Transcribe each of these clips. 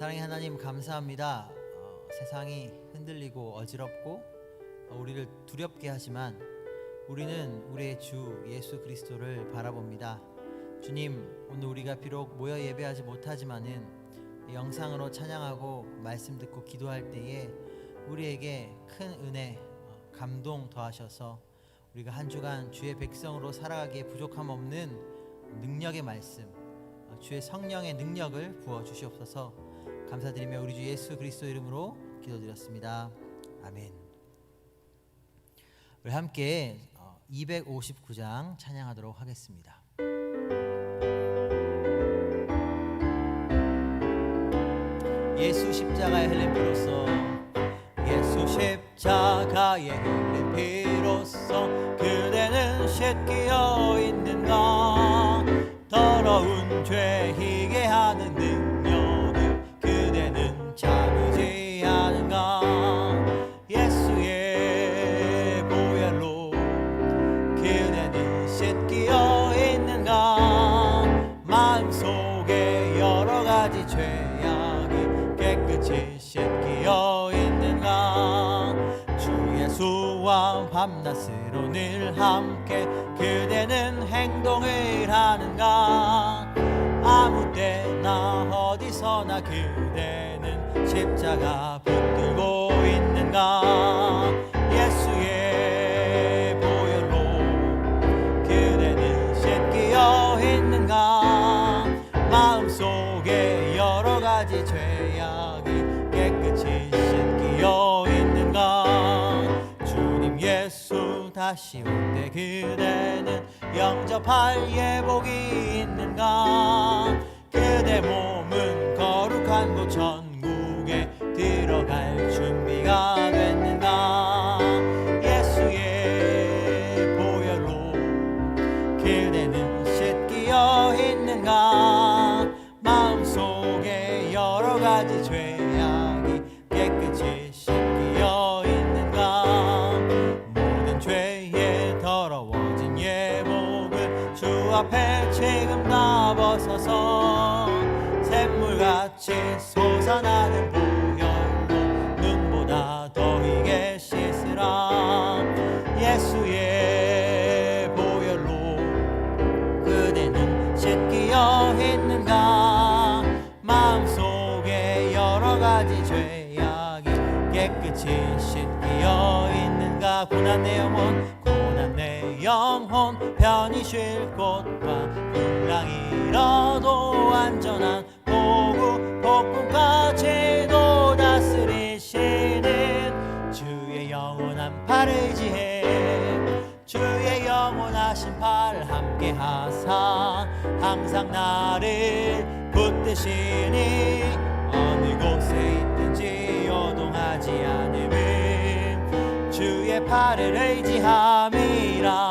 사랑의 하나님 감사합니다. 세상이 흔들리고 어지럽고 우리를 두렵게 하지만 우리는 우리의 주 예수 그리스도를 바라봅니다. 주님, 오늘 우리가 비록 모여 예배하지 못하지만은 영상으로 찬양하고 말씀 듣고 기도할 때에 우리에게 큰 은혜, 감동 더하셔서 우리가 한 주간 주의 백성으로 살아가기에 부족함 없는 능력의 말씀, 주의 성령의 능력을 부어 주시옵소서. 감사드리며 우리 주 예수 그리스도 이름으로 기도드렸습니다. 아멘. 우리 함께 259장 찬양하도록 하겠습니다. 예수 십자가의 흘린 피로써, 예수 십자가의 흘린 피로써 그대는 씻기어 있는가. 더러운 죄 희게 하는 능력을 그대는 참으지 않은가. 예수의 보혈로 그대는 씻기어 있는가. 마음속에 여러 가지 죄악이 깨끗이 씻기어 있는가. 주 예수와 밤낮으로 늘 함께 그대는 행동을 하는가. 아무 때나 어디서나 그대는 십자가 붙들고 있는가. 예수의 보혈로 그대는 씻기어 있는가. 마음속에 여러 가지 죄악이 깨끗이 씻기어 있는가. 주님 예수 다시 올 때 그대는 영접할 예복이 있는가. 그대 몸은 거룩한 곳 천국에 들어갈 준비가 됐는가. 예수의 보혈로 그대는 씻기어 있는가. 마음속에 여러 가지 죄악이 깨끗이 씻기어 있는가. 모든 죄에 더러워진 예복을 주 앞에 지금 다 벗어서 샘물같이 솟아나는 보혈로 눈보다 더 희게 씻으라. 예수의 보혈로 그대는 씻기어 있는가. 마음속에 여러 가지 죄악이 깨끗이 씻기어 있는가. 고난 내 영혼, 고난 내 영혼 편히 쉴 곳과 풍랑이라도 안전한 보고 폭풍까지도 다스리시는 주의 영원한 팔을 의지해 주의 영원하신 팔 함께 하사 항상 나를 붙드시니 어느 곳에 있든지 요동하지 않음은 주의 팔을 의지함이라.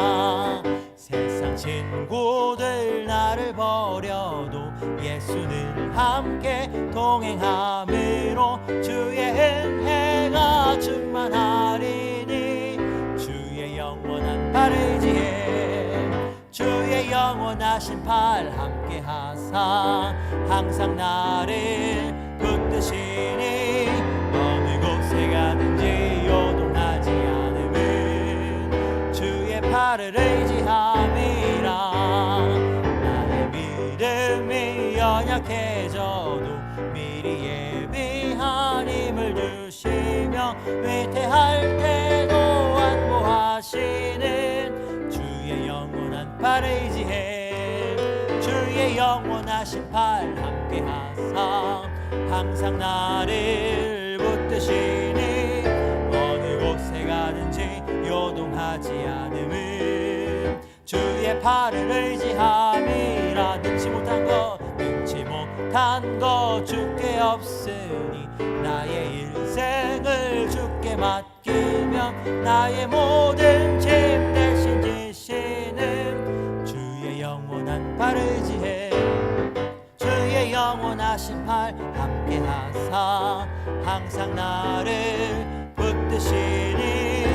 세상 친구들 나를 버려도 예수는 함께 동행함으로 주의 은혜가 충만하리니. 주의 영원한 팔을 의지해 주의 영원하신 팔 함께 하사 항상 나를 붙드시니 어느 곳에 가든지 요동하지 않음은 주의 팔을 의지함이라. 나의 믿음이 연약해져도 미리 예비한 힘을 주시며 위태할 때도 안보하시는 주의 영원한 팔을 의지해 주의 영원하신 팔 함께 하사 항상 나를 붙드시니 어느 곳에 가든지 요동하지 않음은 주의 팔을 의지함이라. 능치 못한 것 주께 없으니 나의 인생을 주께 맡기며 나의 모든 짐 대신 지시는 주의 영원한 팔을 의지해 주의 영원하신 팔 함께 하사 항상 나를 붙드시니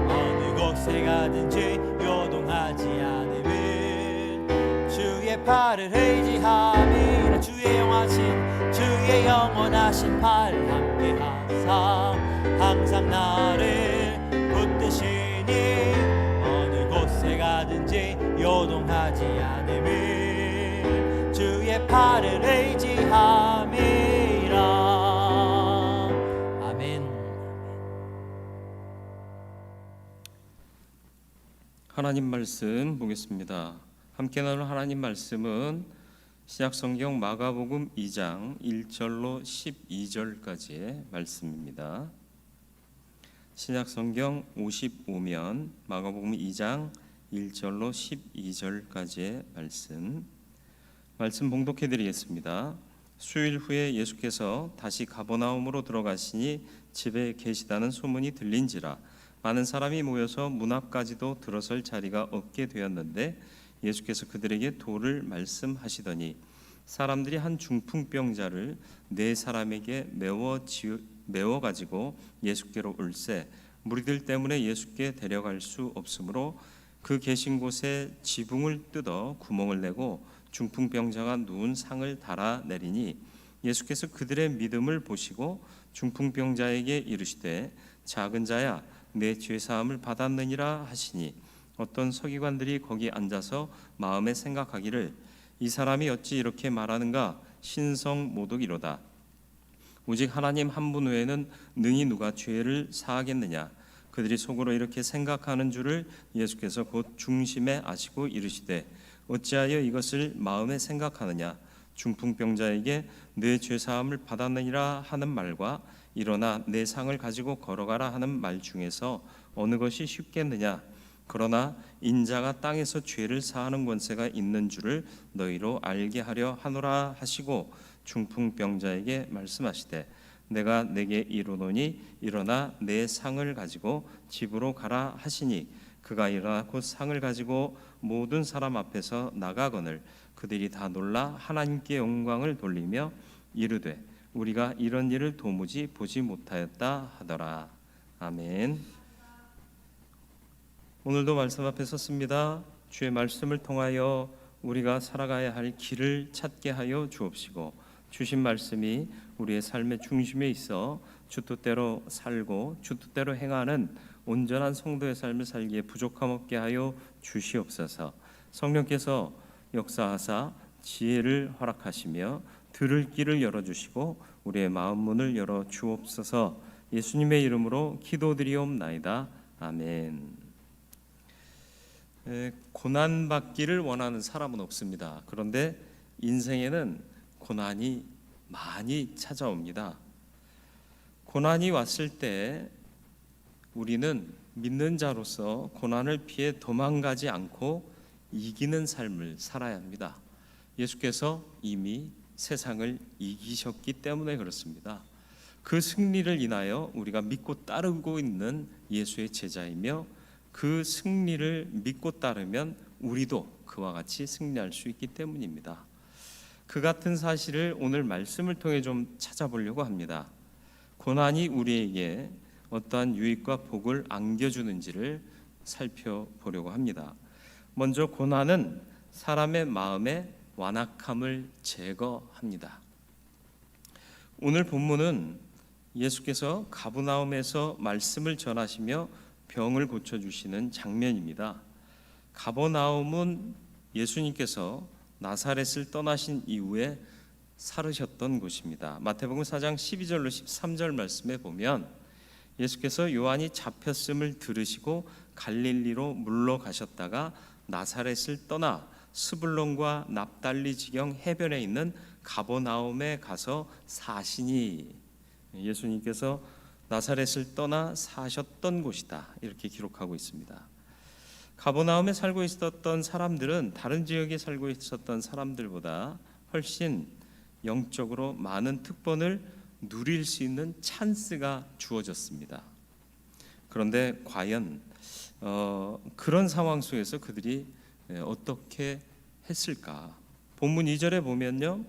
어느 곳에 가든지 요동하지 않음은 주의 팔을 의지함이라. 주의 영하신 주의 내게 영원하신 팔 함께 하사 항상 나를 붙드시니 어느 곳에 가든지 요동하지 않음을 주의 팔을 의지함이라. 아멘. 하나님 말씀 보겠습니다. 함께 나눌 하나님 말씀은 신약성경 마가복음 2장 1절로 12절까지의 말씀입니다. 신약성경 55면 마가복음 2장 1절로 12절까지의 말씀 봉독해 드리겠습니다. 수일 후에 예수께서 다시 가버나움으로 들어가시니 집에 계시다는 소문이 들린지라 많은 사람이 모여서 문 앞까지도 들어설 자리가 없게 되었는데 예수께서 그들에게 도를 말씀하시더니 사람들이 한 중풍병자를 네 사람에게 메워 가지고 예수께로 올세 무리들 때문에 예수께 데려갈 수 없으므로 그 계신 곳에 지붕을 뜯어 구멍을 내고 중풍병자가 누운 상을 달아 내리니 예수께서 그들의 믿음을 보시고 중풍병자에게 이르시되 작은 자야 내 죄사함을 받았느니라 하시니 어떤 서기관들이 거기 앉아서 마음에 생각하기를 이 사람이 어찌 이렇게 말하는가 신성모독이로다. 오직 하나님 한 분 외에는 능히 누가 죄를 사하겠느냐. 그들이 속으로 이렇게 생각하는 줄을 예수께서 곧 중심에 아시고 이르시되 어찌하여 이것을 마음에 생각하느냐. 중풍병자에게 내 죄사함을 받았느니라 하는 말과 일어나 내 상을 가지고 걸어가라 하는 말 중에서 어느 것이 쉽겠느냐. 그러나 인자가 땅에서 죄를 사하는 권세가 있는 줄을 너희로 알게 하려 하노라 하시고 중풍병자에게 말씀하시되 내가 내게 이르노니 일어나 내 상을 가지고 집으로 가라 하시니 그가 일어나 곧 상을 가지고 모든 사람 앞에서 나가거늘 그들이 다 놀라 하나님께 영광을 돌리며 이르되 우리가 이런 일을 도무지 보지 못하였다 하더라. 아멘. 오늘도 말씀 앞에 섰습니다. 주의 말씀을 통하여 우리가 살아가야 할 길을 찾게 하여 주옵시고 주신 말씀이 우리의 삶의 중심에 있어 주 뜻대로 살고 주 뜻대로 행하는 온전한 성도의 삶을 살기에 부족함 없게 하여 주시옵소서. 성령께서 역사하사 지혜를 허락하시며 들을 길을 열어주시고 우리의 마음 문을 열어 주옵소서. 예수님의 이름으로 기도드리옵나이다. 아멘. 고난받기를 원하는 사람은 없습니다. 그런데 인생에는 고난이 많이 찾아옵니다. 고난이 왔을 때 우리는 믿는 자로서 고난을 피해 도망가지 않고 이기는 삶을 살아야 합니다. 예수께서 이미 세상을 이기셨기 때문에 그렇습니다. 그 승리를 인하여 우리가 믿고 따르고 있는 예수의 제자이며 그 승리를 믿고 따르면 우리도 그와 같이 승리할 수 있기 때문입니다. 그 같은 사실을 오늘 말씀을 통해 좀 찾아보려고 합니다. 고난이 우리에게 어떠한 유익과 복을 안겨주는지를 살펴보려고 합니다. 먼저 고난은 사람의 마음의 완악함을 제거합니다. 오늘 본문은 예수께서 가버나움에서 말씀을 전하시며 병을 고쳐주시는 장면입니다. 가버나움은 예수님께서 나사렛을 떠나신 이후에 살으셨던 곳입니다. 마태복음 4장 12절로 13절 말씀에 보면 예수께서 요한이 잡혔음을 들으시고 갈릴리로 물러가셨다가 나사렛을 떠나 스불론과 납달리 지경 해변에 있는 가버나움에 가서 사시니 예수님께서 나사렛을 떠나 사셨던 곳이다 이렇게 기록하고 있습니다. 가버나움에 살고 있었던 사람들은 다른 지역에 살고 있었던 사람들보다 훨씬 영적으로 많은 특권을 누릴 수 있는 찬스가 주어졌습니다. 그런데 과연 그런 상황 속에서 그들이 어떻게 했을까? 본문 2절에 보면요,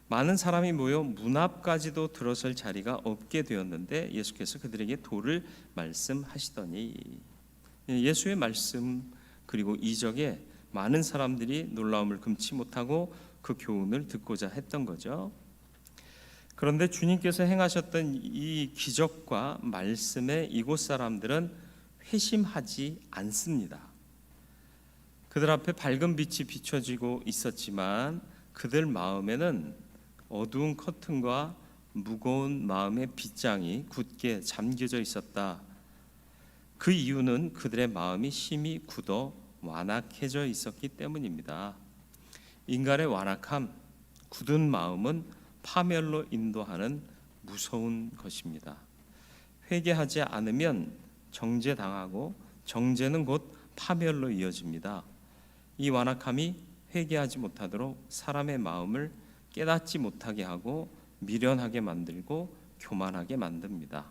많은 사람이 모여 문 앞까지도 들어설 자리가 없게 되었는데 예수께서 그들에게 도를 말씀하시더니, 예수의 말씀 그리고 이적에 많은 사람들이 놀라움을 금치 못하고 그 교훈을 듣고자 했던 거죠. 그런데 주님께서 행하셨던 이 기적과 말씀에 이곳 사람들은 회심하지 않습니다. 그들 앞에 밝은 빛이 비춰지고 있었지만 그들 마음에는 어두운 커튼과 무거운 마음의 빗장이 굳게 잠겨져 있었다. 그 이유는 그들의 마음이 심히 굳어 완악해져 있었기 때문입니다. 인간의 완악함, 굳은 마음은 파멸로 인도하는 무서운 것입니다. 회개하지 않으면 정죄당하고 정죄는 곧 파멸로 이어집니다. 이 완악함이 회개하지 못하도록 사람의 마음을 깨닫지 못하게 하고 미련하게 만들고 교만하게 만듭니다.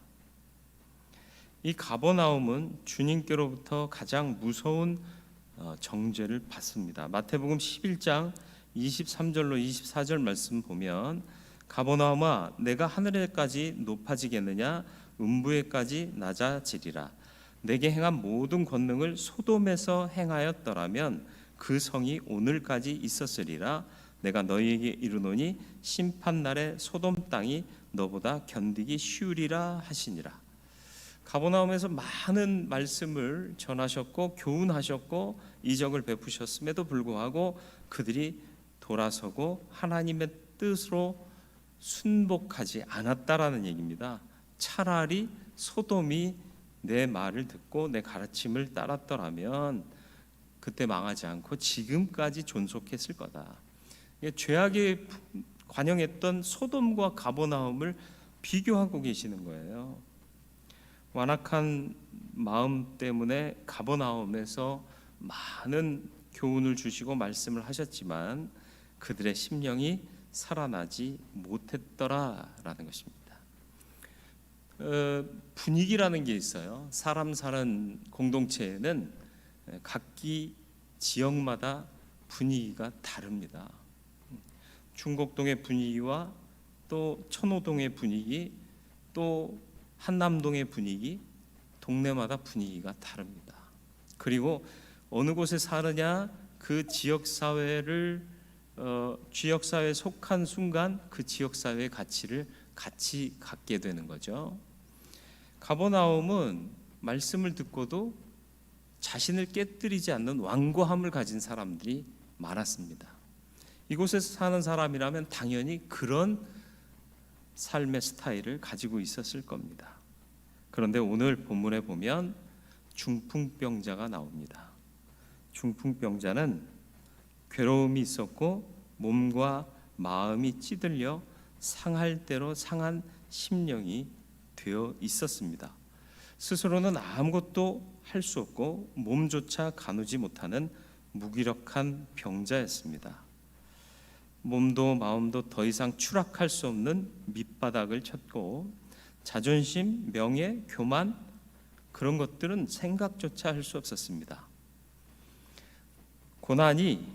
이 가버나움은 주님께로부터 가장 무서운 정죄를 받습니다. 마태복음 11장 23절로 24절 말씀 보면 가버나움아 내가 하늘에까지 높아지겠느냐 음부에까지 낮아지리라. 내게 행한 모든 권능을 소돔에서 행하였더라면 그 성이 오늘까지 있었으리라. 내가 너희에게 이르노니 심판날에 소돔 땅이 너보다 견디기 쉬우리라 하시니라. 가버나움에서 많은 말씀을 전하셨고 교훈하셨고 이적을 베푸셨음에도 불구하고 그들이 돌아서고 하나님의 뜻으로 순복하지 않았다라는 얘기입니다. 차라리 소돔이 내 말을 듣고 내 가르침을 따랐더라면 그때 망하지 않고 지금까지 존속했을 거다. 죄악에 관영했던 소돔과 가버나움을 비교하고 계시는 거예요. 완악한 마음 때문에 가버나움에서 많은 교훈을 주시고 말씀을 하셨지만 그들의 심령이 살아나지 못했더라라는 것입니다. 분위기라는 게 있어요. 사람 사는 공동체에는 각기 지역마다 분위기가 다릅니다. 충곡동의 분위기와 또 천호동의 분위기, 또 한남동의 분위기, 동네마다 분위기가 다릅니다. 그리고 어느 곳에 사느냐 그 지역사회에 속한 순간 그 지역사회의 가치를 같이 갖게 되는 거죠. 가버나움은 말씀을 듣고도 자신을 깨뜨리지 않는 완고함을 가진 사람들이 많았습니다. 이곳에서 사는 사람이라면 당연히 그런 삶의 스타일을 가지고 있었을 겁니다. 그런데 오늘 본문에 보면 중풍병자가 나옵니다. 중풍병자는 괴로움이 있었고 몸과 마음이 찌들려 상할 대로 상한 심령이 되어 있었습니다. 스스로는 아무것도 할 수 없고 몸조차 가누지 못하는 무기력한 병자였습니다. 몸도 마음도 더 이상 추락할 수 없는 밑바닥을 쳤고 자존심, 명예, 교만 그런 것들은 생각조차 할 수 없었습니다. 고난이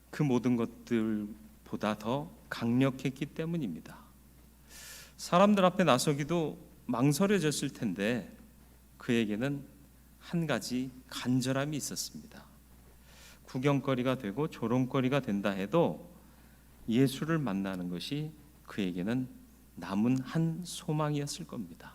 그 모든 것들보다 더 강력했기 때문입니다. 사람들 앞에 나서기도 망설여졌을 텐데 그에게는 한 가지 간절함이 있었습니다. 구경거리가 되고 조롱거리가 된다 해도 예수를 만나는 것이 그에게는 남은 한 소망이었을 겁니다.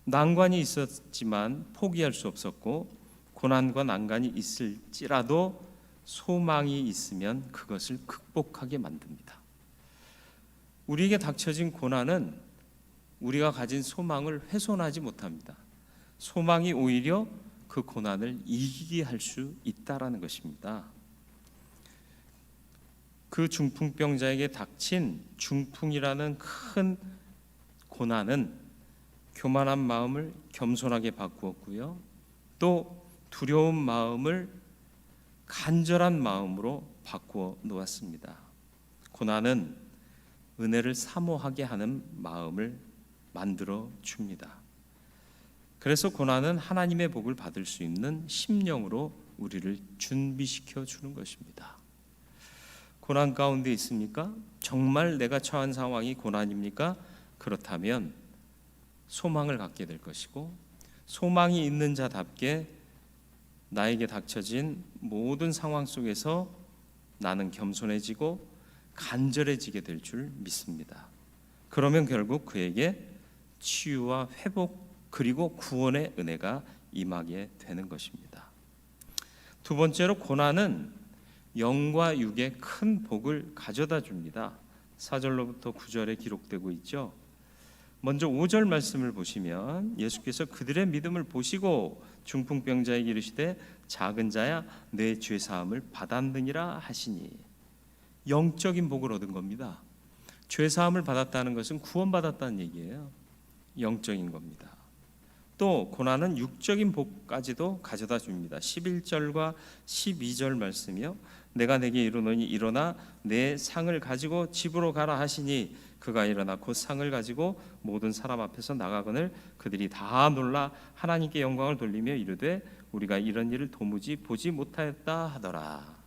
난관이 있었지만 포기할 수 없었고 고난과 난간이 있을지라도 소망이 있으면 그것을 극복하게 만듭니다. 우리에게 닥쳐진 고난은 우리가 가진 소망을 훼손하지 못합니다. 소망이 오히려 그 고난을 이기게 할 수 있다라는 것입니다. 그 중풍병자에게 닥친 중풍이라는 큰 고난은 교만한 마음을 겸손하게 바꾸었고요. 또 두려운 마음을 간절한 마음으로 바꾸어 놓았습니다. 고난은 은혜를 사모하게 하는 마음을 만들어 줍니다. 그래서 고난은 하나님의 복을 받을 수 있는 심령으로 우리를 준비시켜 주는 것입니다. 고난 가운데 있습니까? 정말 내가 처한 상황이 고난입니까? 그렇다면 소망을 갖게 될 것이고 소망이 있는 자답게 나에게 닥쳐진 모든 상황 속에서 나는 겸손해지고 간절해지게 될 줄 믿습니다. 그러면 결국 그에게 치유와 회복 그리고 구원의 은혜가 임하게 되는 것입니다. 두 번째로 고난은 영과 육에 큰 복을 가져다 줍니다. 4절로부터 9절에 기록되고 있죠. 먼저 5절 말씀을 보시면 예수께서 그들의 믿음을 보시고 중풍병자에게 이르시되 작은 자야 내 죄사함을 받았느니라 하시니, 영적인 복을 얻은 겁니다. 죄사함을 받았다는 것은 구원받았다는 얘기예요. 영적인 겁니다. 또 고난은 육적인 복까지도 가져다 줍니다. 11절과 12절 말씀이요. 내가 내게 이르노니 일어나 내 상을 가지고 집으로 가라 하시니 그가 일어나 곧 상을 가지고 모든 사람 앞에서 나가거늘 그들이 다 놀라 하나님께 영광을 돌리며 이르되 우리가 이런 일을 도무지 보지 못하였다 하더라.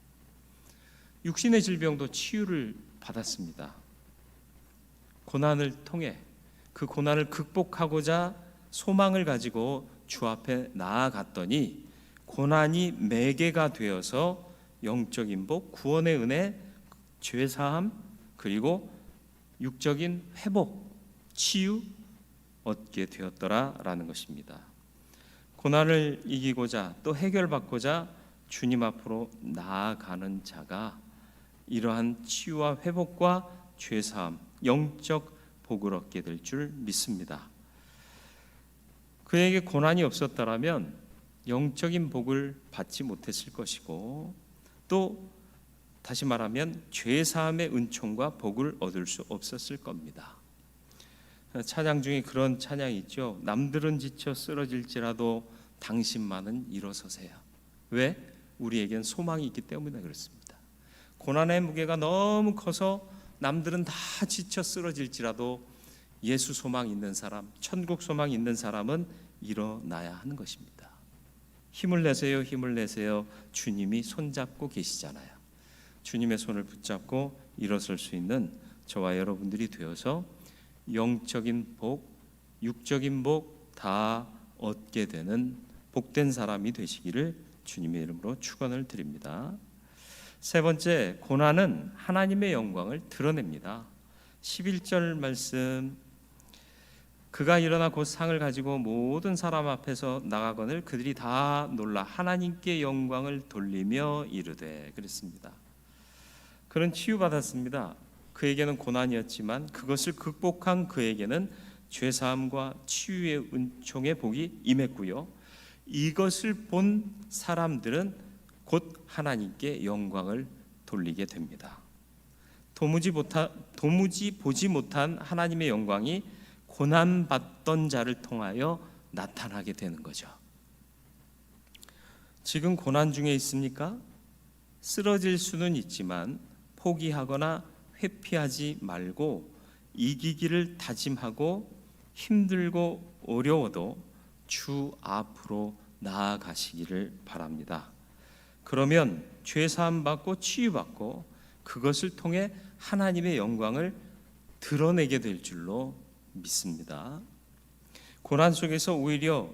육신의 질병도 치유를 받았습니다. 고난을 통해 그 고난을 극복하고자 소망을 가지고 주 앞에 나아갔더니 고난이 매개가 되어서 영적인 복, 구원의 은혜, 죄사함 그리고 육적인 회복, 치유 얻게 되었더라라는 것입니다. 고난을 이기고자 또 해결받고자 주님 앞으로 나아가는 자가 이러한 치유와 회복과 죄사함, 영적 복을 얻게 될 줄 믿습니다. 그에게 고난이 없었다라면 영적인 복을 받지 못했을 것이고 또 다시 말하면 죄사함의 은총과 복을 얻을 수 없었을 겁니다. 찬양 중에 그런 찬양이 있죠. 남들은 지쳐 쓰러질지라도 당신만은 일어서세요. 왜? 우리에겐 소망이 있기 때문에 그렇습니다. 고난의 무게가 너무 커서 남들은 다 지쳐 쓰러질지라도 예수 소망 있는 사람, 천국 소망 있는 사람은 일어나야 하는 것입니다. 힘을 내세요, 힘을 내세요. 주님이 손잡고 계시잖아요. 주님의 손을 붙잡고 일어설 수 있는 저와 여러분들이 되어서 영적인 복, 육적인 복 다 얻게 되는 복된 사람이 되시기를 주님의 이름으로 축원을 드립니다. 세 번째, 고난은 하나님의 영광을 드러냅니다. 11절 말씀, 그가 일어나 곧 상을 가지고 모든 사람 앞에서 나가거늘 그들이 다 놀라 하나님께 영광을 돌리며 이르되 그랬습니다. 그는 치유받았습니다. 그에게는 고난이었지만 그것을 극복한 그에게는 죄사함과 치유의 은총의 복이 임했고요. 이것을 본 사람들은 곧 하나님께 영광을 돌리게 됩니다. 도무지 보지 못한 하나님의 영광이 고난받던 자를 통하여 나타나게 되는 거죠. 지금 고난 중에 있습니까? 쓰러질 수는 있지만 포기하거나 회피하지 말고 이기기를 다짐하고 힘들고 어려워도 주 앞으로 나아가시기를 바랍니다. 그러면 죄사함 받고 치유받고 그것을 통해 하나님의 영광을 드러내게 될 줄로 믿습니다. 고난 속에서 오히려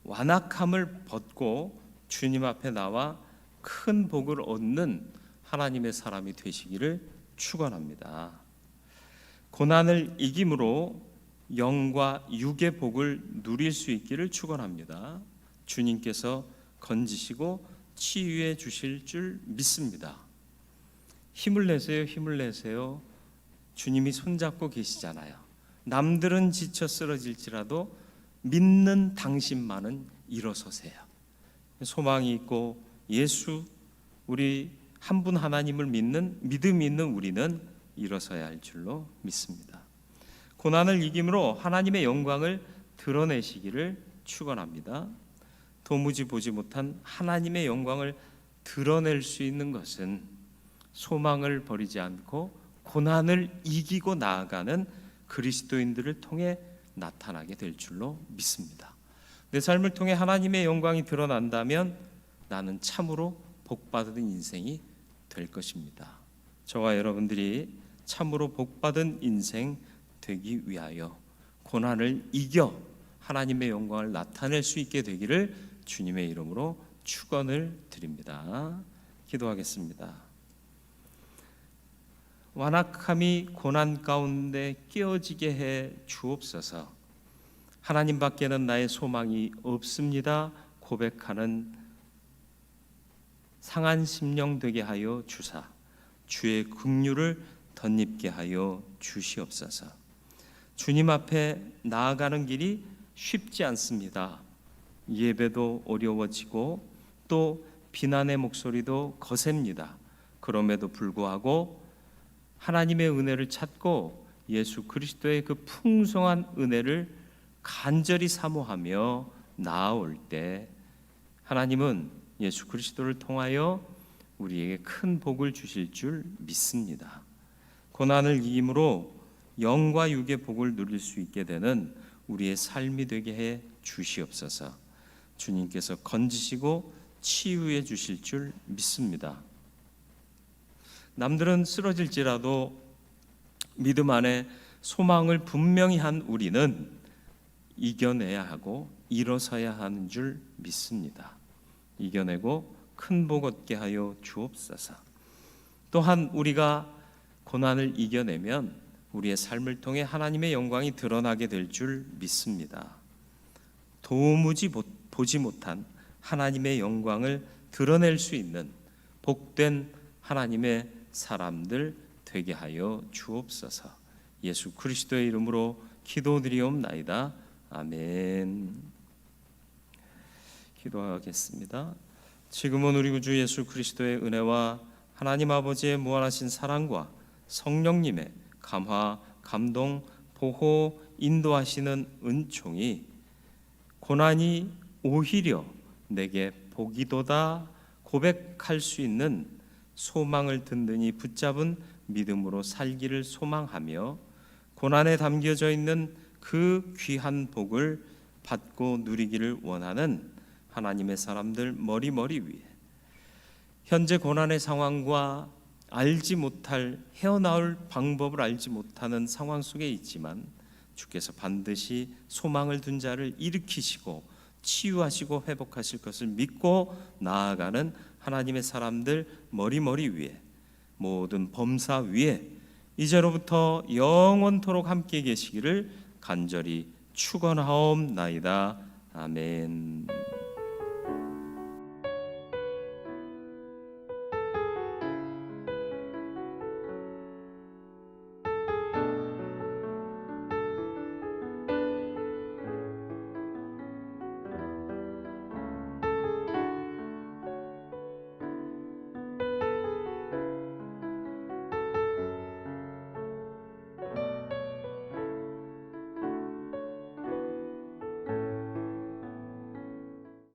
완악함을 벗고 주님 앞에 나와 큰 복을 얻는 하나님의 사람이 되시기를 축원합니다. 고난을 이김으로 영과 육의 복을 누릴 수 있기를 축원합니다. 주님께서 건지시고 치유해 주실 줄 믿습니다. 힘을 내세요, 힘을 내세요. 주님이 손잡고 계시잖아요. 남들은 지쳐 쓰러질지라도 믿는 당신만은 일어서세요. 소망이 있고 예수, 우리 한 분 하나님을 믿는 믿음이 있는 우리는 일어서야 할 줄로 믿습니다. 고난을 이김으로 하나님의 영광을 드러내시기를 축원합니다. 도무지 보지 못한 하나님의 영광을 드러낼 수 있는 것은 소망을 버리지 않고 고난을 이기고 나아가는 그리스도인들을 통해 나타나게 될 줄로 믿습니다. 내 삶을 통해 하나님의 영광이 드러난다면 나는 참으로 복받은 인생이 될 것입니다. 저와 여러분들이 참으로 복받은 인생 되기 위하여 고난을 이겨 하나님의 영광을 나타낼 수 있게 되기를 주님의 이름으로 축원을 드립니다. 기도하겠습니다. 완악함이 고난 가운데 깨어지게 해 주옵소서. 하나님밖에는 나의 소망이 없습니다 고백하는 상한 심령 되게 하여 주사 주의 긍휼을 덧입게 하여 주시옵소서. 주님 앞에 나아가는 길이 쉽지 않습니다. 예배도 어려워지고 또 비난의 목소리도 거셉니다. 그럼에도 불구하고 하나님의 은혜를 찾고 예수 그리스도의 그 풍성한 은혜를 간절히 사모하며 나아올 때 하나님은 예수 그리스도를 통하여 우리에게 큰 복을 주실 줄 믿습니다. 고난을 이김으로 영과 육의 복을 누릴 수 있게 되는 우리의 삶이 되게 해 주시옵소서. 주님께서 건지시고 치유해 주실 줄 믿습니다. 남들은 쓰러질지라도 믿음 안에 소망을 분명히 한 우리는 이겨내야 하고 일어서야 하는 줄 믿습니다. 이겨내고 큰 복 얻게 하여 주옵소서. 또한 우리가 고난을 이겨내면 우리의 삶을 통해 하나님의 영광이 드러나게 될 줄 믿습니다. 도무지 보지 못한 하나님의 영광을 드러낼 수 있는 복된 하나님의 사람들 되게 하여 주옵소서. 예수 그리스도의 이름으로 기도드리옵나이다. 아멘. 기도하겠습니다. 지금은 우리 구주 예수 그리스도의 은혜와 하나님 아버지의 무한하신 사랑과 성령님의 감화, 감동, 보호, 인도하시는 은총이 고난이 오히려 내게 복이도다 고백할 수 있는 소망을 든든히 붙잡은 믿음으로 살기를 소망하며 고난에 담겨져 있는 그 귀한 복을 받고 누리기를 원하는 하나님의 사람들 머리머리 위에 현재 고난의 상황과 알지 못할 헤어나올 방법을 알지 못하는 상황 속에 있지만 주께서 반드시 소망을 둔 자를 일으키시고 치유하시고 회복하실 것을 믿고 나아가는 하나님의 사람들 머리머리 위에 모든 범사 위에 이제로부터 영원토록 함께 계시기를 간절히 축원하옵나이다. 아멘.